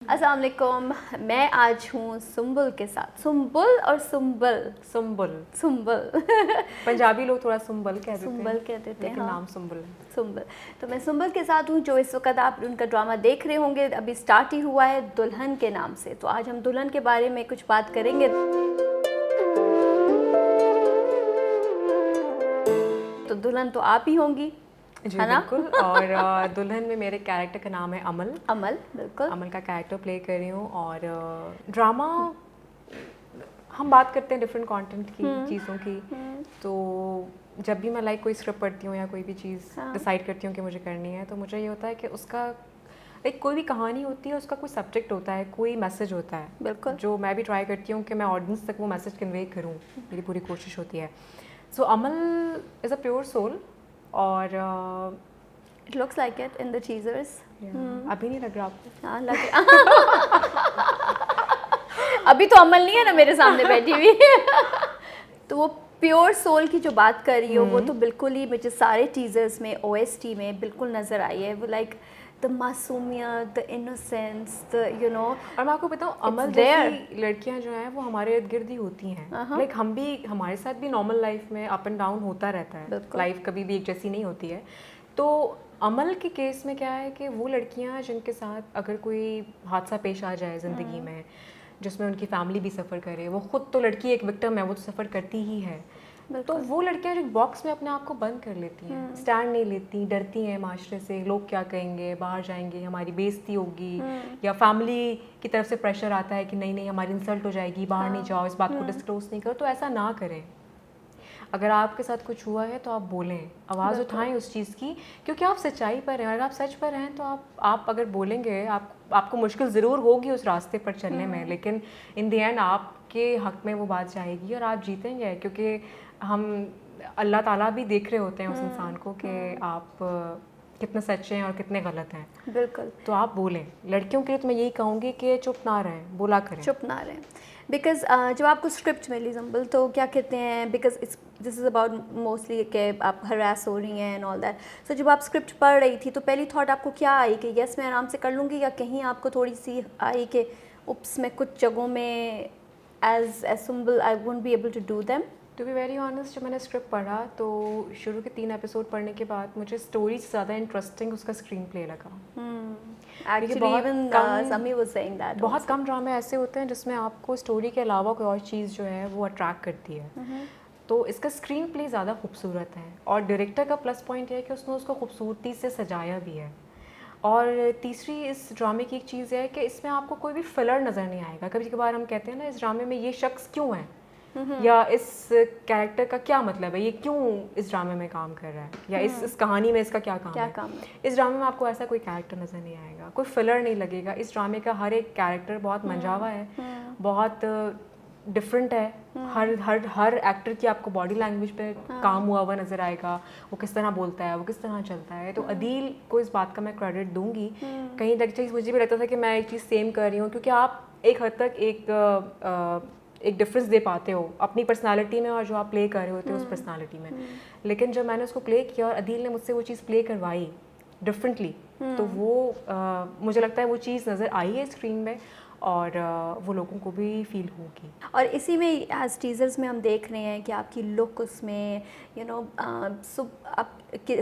अस्सलाम वालेकुम। मैं आज हूँ सुम्बुल के साथ। सुम्बुल और सुम्बल? सुम्बुल। सुम्बल। पंजाबी लोग थोड़ा सुम्बल कहते हैं, सुम्बल कहते थे, लेकिन हाँ। नाम सुम्बुल है। सुम्बल। तो मैं सुम्बल के साथ हूँ, जो इस वक्त आप उनका ड्रामा देख रहे होंगे, अभी स्टार्ट ही हुआ है दुल्हन के नाम से। तो आज हम दुल्हन के बारे में कुछ बात करेंगे। तो दुल्हन तो आप ही होंगी, जी है ना? बिल्कुल। और दुल्हन में मेरे कैरेक्टर का नाम है अमल। अमल, बिल्कुल। अमल का कैरेक्टर प्ले कर रही हूँ। और ड्रामा हम बात करते हैं डिफरेंट कंटेंट की, चीज़ों की। तो जब भी मैं लाइक कोई स्क्रिप्ट पढ़ती हूँ या कोई भी चीज़ डिसाइड करती हूँ कि मुझे करनी है, तो मुझे ये होता है कि उसका एक कोई भी कहानी होती है, उसका कोई सब्जेक्ट होता है, कोई मैसेज होता है, बिल्कुल। जो मैं भी ट्राई करती हूँ कि मैं ऑडियंस तक वो मैसेज कन्वे करूँ। मेरी पूरी कोशिश होती है। सो अमल इज़ अ प्योर सोल। और it looks like it in the teasers. अभी नहीं लग रहा आपको? हाँ, लग अभी तो अमल नहीं है ना मेरे सामने बैठी हुई। तो वो प्योर सोल की जो बात कर रही हो, वो तो बिल्कुल ही मुझे सारे टीजर्स में, ओएसटी में बिल्कुल नज़र आई है। वो लाइक द मासूमियत, द इनोसेंस, द और मैं आपको बताऊँ, अमल जैसी लड़कियां जो हैं वो हमारे इर्द गिर्द ही होती हैं। लाइक हम भी, हमारे साथ भी नॉर्मल लाइफ में अप एंड डाउन होता रहता है। लाइफ कभी भी एक जैसी नहीं होती है। तो अमल के केस में क्या है कि वो लड़कियां जिनके साथ अगर कोई हादसा पेश आ जाए ज़िंदगी में, जिसमें उनकी फैमिली भी सफ़र करे, वो खुद तो लड़की एक विक्टिम है, वो तो सफ़र करती ही है, तो वो लड़कियां जो बॉक्स में अपने आप को बंद कर लेती हैं, स्टैंड नहीं लेती, डरती हैं माशरे से, लोग क्या कहेंगे, बाहर जाएंगे, हमारी बेइज्जती होगी, या फैमिली की तरफ से प्रेशर आता है कि नहीं नहीं हमारी इंसल्ट हो जाएगी, बाहर नहीं जाओ, इस बात को डिस्क्लोज नहीं करो। तो ऐसा ना करें। अगर आपके साथ कुछ हुआ है तो आप बोलें, आवाज़ उठाएं उस चीज़ की, क्योंकि आप सच्चाई पर हैं। अगर आप सच पर हैं तो आप अगर बोलेंगे, आपको मुश्किल ज़रूर होगी उस रास्ते पर चलने में, लेकिन इन द एंड आपके हक़ में वो बात जाएगी और आप जीतेंगे। क्योंकि हम, अल्लाह ताला भी देख रहे होते हैं उस इंसान को कि आप कितने सच्चे हैं और कितने गलत हैं। बिल्कुल। तो आप बोलें। लड़कियों के लिए तो मैं यही कहूँगी कि चुप ना रहें, बोला करें। चुप ना रहें। बिकॉज जब आपको स्क्रिप्ट मिली जम्बल, तो क्या कहते हैं, because this is about mostly कि आप हरास हो रही हैं एंड ऑल दैट। सो जब आप स्क्रिप्ट पढ़ रही थी, तो पहली थॉट आपको क्या आई कि यस मैं आराम से कर लूँगी, या कहीं आपको थोड़ी सी आई कि उप्स, मैं कुछ जगहों में as Sumbul I won't be able to do them? To be very honest, जब मैंने स्क्रिप्ट पढ़ा तो शुरू के 3 एपिसोड पढ़ने के बाद मुझे स्टोरी से ज़्यादा इंटरेस्टिंग उसका स्क्रीन प्ले लगा। एक्चुअली इवन समी वाज सेइंग दैट बहुत कम ड्रामे ऐसे होते हैं जिसमें आपको स्टोरी के अलावा कोई और चीज़ जो है वो अट्रैक्ट करती है। तो इसका स्क्रीन प्ले ज़्यादा खूबसूरत है, और डायरेक्टर का प्लस पॉइंट है कि उसने उसको खूबसूरती से सजाया भी है। और तीसरी इस ड्रामे की एक चीज़ है कि इसमें आपको कोई भी फिलर नज़र नहीं आएगा। कभी कभार हम कहते हैं ना, इस ड्रामे में ये शख्स क्यों है, या इस कैरेक्टर का क्या मतलब है, ये क्यों इस ड्रामे में काम कर रहा है, या इस कहानी में इसका क्या काम है। इस ड्रामे में आपको ऐसा कोई कैरेक्टर नज़र नहीं आएगा, कोई फिलर नहीं लगेगा। इस ड्रामे का हर एक कैरेक्टर बहुत मंजावा है, बहुत डिफरेंट है। हर एक्टर की आपको बॉडी लैंग्वेज पे काम हुआ नज़र आएगा, वो किस तरह बोलता है, वो किस तरह चलता है। तो अदील को इस बात का मैं क्रेडिट दूंगी। कहीं तक चीज़ मुझे भी लगता था कि मैं एक चीज़ सेम कर रही हूँ, क्योंकि आप एक हद तक एक डिफरेंस दे पाते हो अपनी पर्सनालिटी में और जो आप प्ले कर रहे होते हो उस पर्सनालिटी में। लेकिन जब मैंने उसको प्ले किया और अदील ने मुझसे वो चीज़ प्ले करवाई डिफरेंटली, तो वो मुझे लगता है वो चीज़ नज़र आई है स्क्रीन में, और वो लोगों को भी फील होगी। और इसी में एज टीजर्स में हम देख रहे हैं कि आपकी लुक उसमें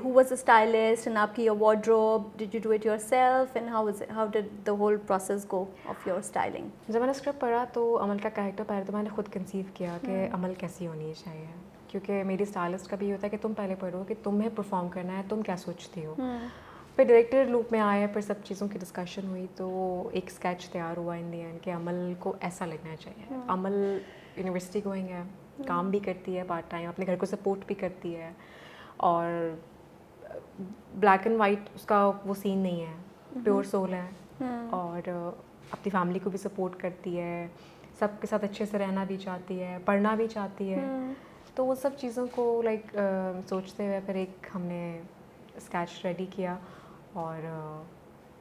who was a stylist, and आपकी your wardrobe, did you do it yourself, and how did the whole process go of your styling? जब मैंने स्क्रिप्ट पढ़ा तो अमल का कैरेक्टर पहले तो मैंने खुद कंसीव किया कि अमल कैसी होनी चाहिए, क्योंकि मेरी स्टाइलिस्ट का भी होता है कि तुम पहले पढ़ो कि तुम्हें परफॉर्म करना है, तुम क्या सोचती हो। फिर डायरेक्टर लूप में आए, फिर सब चीज़ों की डिस्कशन हुई, तो एक स्केच तैयार हुआ इन दी एंड कि अमल को ऐसा लगना चाहिए। अमल यूनिवर्सिटी गोइंग है, काम भी करती है पार्ट टाइम, अपने घर को सपोर्ट भी करती है, और ब्लैक एंड वाइट उसका वो सीन नहीं है, प्योर सोल है, और अपनी फैमिली को भी सपोर्ट करती है, सबके साथ अच्छे से रहना भी चाहती है, पढ़ना भी चाहती है। तो वो सब चीज़ों को सोचते हुए फिर एक हमने स्केच रेडी किया, और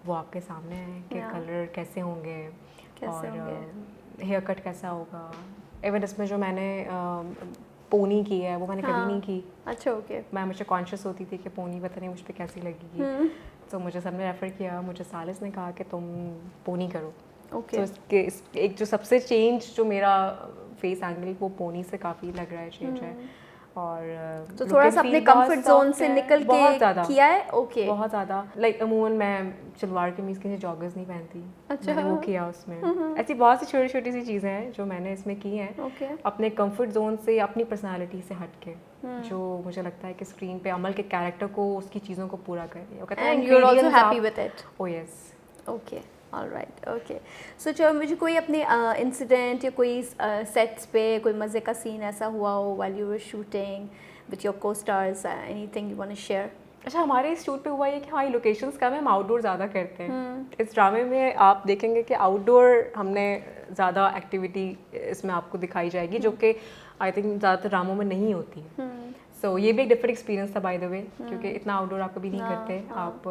वो आपके सामने है कि कलर कैसे होंगे और हेयर कट कैसा होगा। इवन इसमें जो मैंने पोनी की है वो मैंने कभी नहीं की। अच्छा, ओके। मैं हमेशा कॉन्शियस होती थी कि पोनी पता नहीं मुझ पर कैसी लगेगी। तो मुझे सबने रेफ़र किया, मुझे सालिस ने कहा कि तुम पोनी करो। ओके तो एक जो सबसे चेंज जो मेरा फेस एंगल वो पोनी से काफ़ी लग रहा है चेंज है। और तो look थोड़ा and सा अपने feel बहुत कंफर्ट जोन soft से है, निकल बहुत के ज़्यादा किया है। ओके बहुत ज़्यादा लाइक अमूमन मैं शलवार कमीज़ के नीचे जॉगर्स नहीं पहनती। अच्छा। मैंने वो किया उसमें। ऐसी बहुत सी छोटी छोटी सी चीज़ें हैं जो मैंने इसमें की हैं ओके अपने कंफर्ट जोन से, अपनी पर्सनालिटी से हट के, जो मुझे लगता है कि स्क्रीन पे अमल के कैरेक्टर को, उसकी चीज़ों को पूरा कर रही है। वो कहते हैं and you are also ingredients happy आप- with it. Oh yes. Okay alright okay. So चलो मुझे कोई अपने इंसिडेंट या कोई सेट्स पे कोई मज़े का सीन ऐसा हुआ हो while you were shooting with your को stars, anything you want to share? अच्छा, हमारे इस शूट पे हुआ ये कि हमारी लोकेशंस कम है, हम आउटडोर ज़्यादा करते हैं। इस ड्रामे में आप देखेंगे कि आउटडोर हमने ज़्यादा एक्टिविटी इसमें आपको दिखाई जाएगी, जो कि आई थिंक ज़्यादातर ड्रामों में नहीं होती है। सो ये भी एक डिफरेंट एक्सपीरियंस था बाय द वे, क्योंकि इतना आउटडोर आप कभी नहीं करते, आप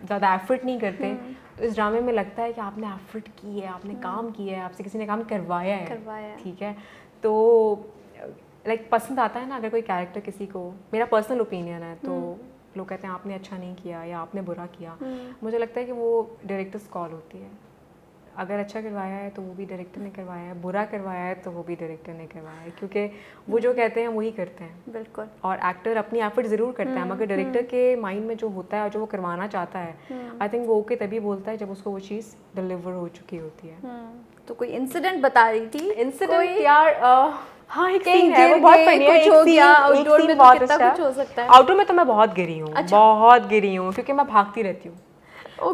ज़्यादा एफर्ट नहीं करते। तो इस ड्रामे में लगता है कि आपने एफर्ट की है, आपने काम किया है, आपसे किसी ने काम करवाया है, ठीक है। तो लाइक पसंद आता है ना अगर कोई कैरेक्टर किसी को, मेरा पर्सनल ओपिनियन है, तो लोग कहते हैं आपने अच्छा नहीं किया या आपने बुरा किया। मुझे लगता है कि वो डायरेक्टर्स कॉल होती है। अगर अच्छा करवाया है तो वो भी डायरेक्टर ने करवाया है, बुरा करवाया है तो वो भी डायरेक्टर ने करवाया है, क्योंकि वो जो कहते हैं वही करते हैं। बिल्कुल। और एक्टर अपनी एफर्ट ज़रूर करता है, मगर डायरेक्टर के माइंड में जो होता है और जो वो करवाना चाहता है, आई थिंक वो ओके तभी बोलता है जब उसको वो चीज़ डिलीवर हो चुकी होती है। तो कोई इंसिडेंट बता रही थी? इंसिडेंट यार हाँ एक कहीं सीन है, वो गिर बहुत गए, फनी है। कुछ हो गया, आउटडोर में तो बहुत कितना अच्छा कुछ हो सकता है। आउटडोर में तो मैं बहुत गिरी हूँ, बहुत गिरी हूँ, क्योंकि मैं भागती रहती हूँ।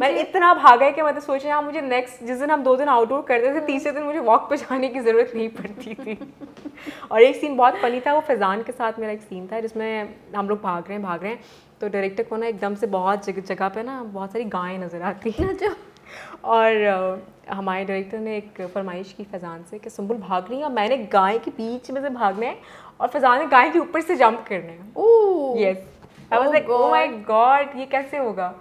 मैं इतना भागा है कि मैं तो सोच रही हूँ मुझे नेक्स्ट जिस दिन हम 2 दिन आउटडोर करते थे, तीसरे दिन मुझे वॉक पे जाने की ज़रूरत नहीं पड़ती थी। और एक सीन बहुत फनी था, वो फैज़ान के साथ मेरा एक सीन था जिसमें हम लोग भाग रहे हैं, तो डायरेक्टर को ना एकदम से बहुत जगह पे ना बहुत सारी गायें नज़र आती हैं। और हमारे डायरेक्टर ने एक फरमाइश की फैज़ान से कि सुंबुल भाग रही है, मैंने गाय के बीच में से भागना है और फैज़ान ने गाय के ऊपर से जंप करना है। Yes, I was like oh my God, ये कैसे होगा।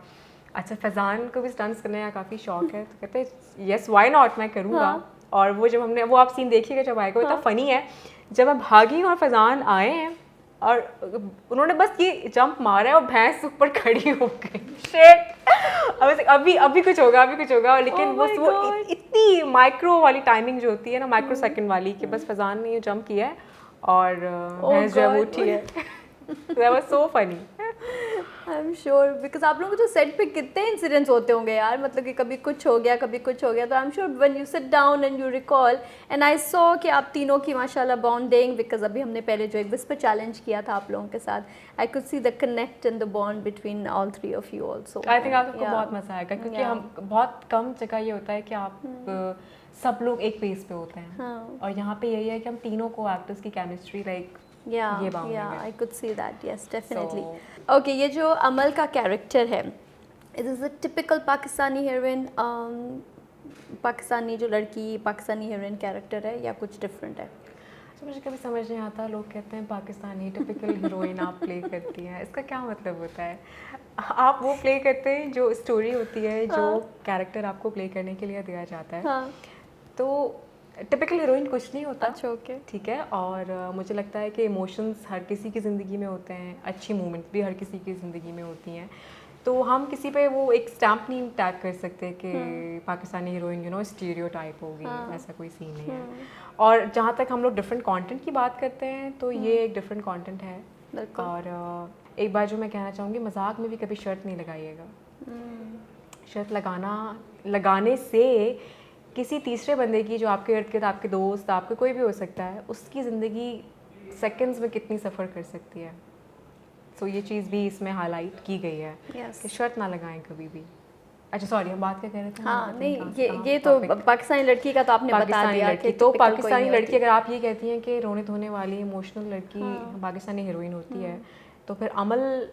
अच्छा, फैज़ान को भी स्टंट्स करने का काफ़ी शौक है, तो कहते हैं यस व्हाई नॉट, मैं करूँगा। और वो जब हमने वो आप सीन देखिएगा जब आएगा, इतना फ़नी है। जब मैं भागी और फैज़ान आए हैं और उन्होंने बस ये जंप मारा है और भैंस ऊपर खड़ी हो गई। शिट, अभी कुछ होगा, लेकिन बस वो इतनी माइक्रो वाली टाइमिंग जो होती है ना, माइक्रो सेकंड वाली, कि बस फैज़ान ने ये जंप किया है और भैंस जो है वो उठी है। That was so funny. I am sure, because आप लोगों को तो सेट पे कितने इंसिडेंट्स होते होंगे यार, मतलब कि कभी कुछ हो गया, कभी कुछ हो गया। तो I am sure when you sit down and you recall, and I saw कि आप तीनों की माशाल्लाह बॉन्डिंग, बिकॉज अभी हमने पहले जो एक विस्पर चैलेंज किया था आप लोगों के साथ, I could see the connect and the bond between all three of you also. I think आपको बहुत मजा आएगा, क्योंकि हम बहुत कम जगह ये होता है कि आप सब लोग एक पेज पे होते हैं, और यहाँ पे यही है कि हम तीनों को एक्टर्स की chemistry like I could see that, yes, definitely. Okay, ये जो अमल का कैरेक्टर है, it is a typical Pakistani heroine, Pakistani जो लड़की पाकिस्तानी हीरोइन कैरेक्टर है या कुछ डिफरेंट है? तो मुझे कभी समझ नहीं आता, लोग कहते हैं पाकिस्तानी टिपिकल हीरोइन आप प्ले करती हैं, इसका क्या मतलब होता है? आप वो प्ले करते हैं जो स्टोरी होती है, जो कैरेक्टर आपको प्ले करने के लिए दिया जाता है। तो टिपिकल हीरोइन कुछ नहीं होता। अच्छा, ओके, ठीक है। और मुझे लगता है कि इमोशंस हर किसी की ज़िंदगी में होते हैं, अच्छी मोमेंट्स भी हर किसी की ज़िंदगी में होती हैं, तो हम किसी पे वो एक स्टैम्प नहीं टैग कर सकते कि Pakistani heroine you know stereotype होगी, ऐसा कोई सीन नहीं है। और जहाँ तक हम लोग डिफरेंट कंटेंट की बात करते हैं, तो ये एक डिफरेंट कंटेंट है। और एक बात जो मैं कहना चाहूँगी, मजाक में भी कभी शर्त नहीं लगाइएगा। शर्त लगाने से किसी तीसरे बंदे की, जो आपके इर्द गिर्द आपके दोस्त, आपके कोई भी हो सकता है, उसकी ज़िंदगी सेकंड्स में कितनी सफ़र कर सकती है। सो ये चीज़ भी इसमें हाईलाइट की गई है कि शर्त ना लगाएं कभी भी। अच्छा सॉरी, हम बात क्या कर रहे थे? हाँ नहीं, ये तो पाकिस्तानी लड़की का तो आपने बता दिया कि तो पाकिस्तानी लड़की, अगर आप ये कहती हैं कि रोने धोने वाली इमोशनल लड़की पाकिस्तानी हीरोइन होती है, तो फिर अमल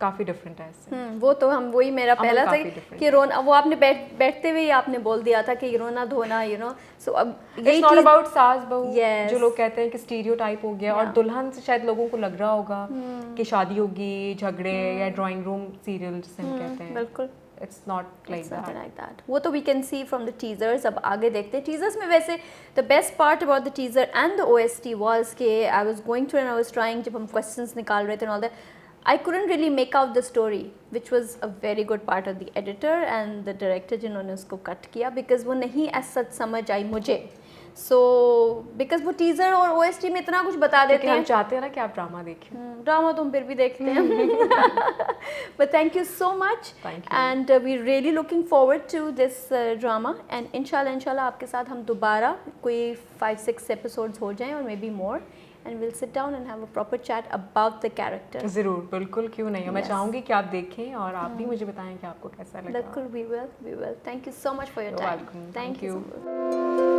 काफ़ी डिफरेंट है इससे। वो तो हम वही मेरा पहला था कि रोना, वो आपने बैठते हुए ही आपने बोल दिया था कि रोना धोना, यू नो। सो अब ये नॉट अबाउट सास बहू, जो लोग कहते हैं कि स्टीरियोटाइप हो गया, और दुल्हन से शायद लोगों को लग रहा होगा कि शादी होगी, झगड़े, या ड्राइंग रूम सीरियल जिसे हम कहते हैं। बिल्कुल, इट्स नॉट लाइक दैट। वो तो we can see from the teasers. अब आगे देखते हैं टीजर्स में। वैसे the best part about the teaser and the OST was के I was going through and I was trying, जब हम क्वेश्चंस निकाल रहे थे और all that, I couldn't really make out the story, which was a very good part of the editor and the director जिन्होंने उसको cut किया, because वो नहीं as such समझ आई मुझे. So because वो teaser और OST में इतना कुछ बता देते हम हैं. चाहते हैं ना कि आप ड्रामा देखें. ड्रामा तो हम फिर भी देखते हैं. But thank you so much. Thank you. And we're really looking forward to this drama. And इंशाल्लाह आपके साथ हम दोबारा कोई 5-6 episodes हो जाएं और maybe more. And we'll sit down and have a proper chat about the characters. ज़रूर, बिल्कुल, क्यों नहीं. मैं Yes. चाहूँगी कि आप देखें और आप भी मुझे बताएं कि आपको कैसा लगा. Bilkul, we will. Thank you so much for your You're time. welcome. Thank Thank you. you. So much.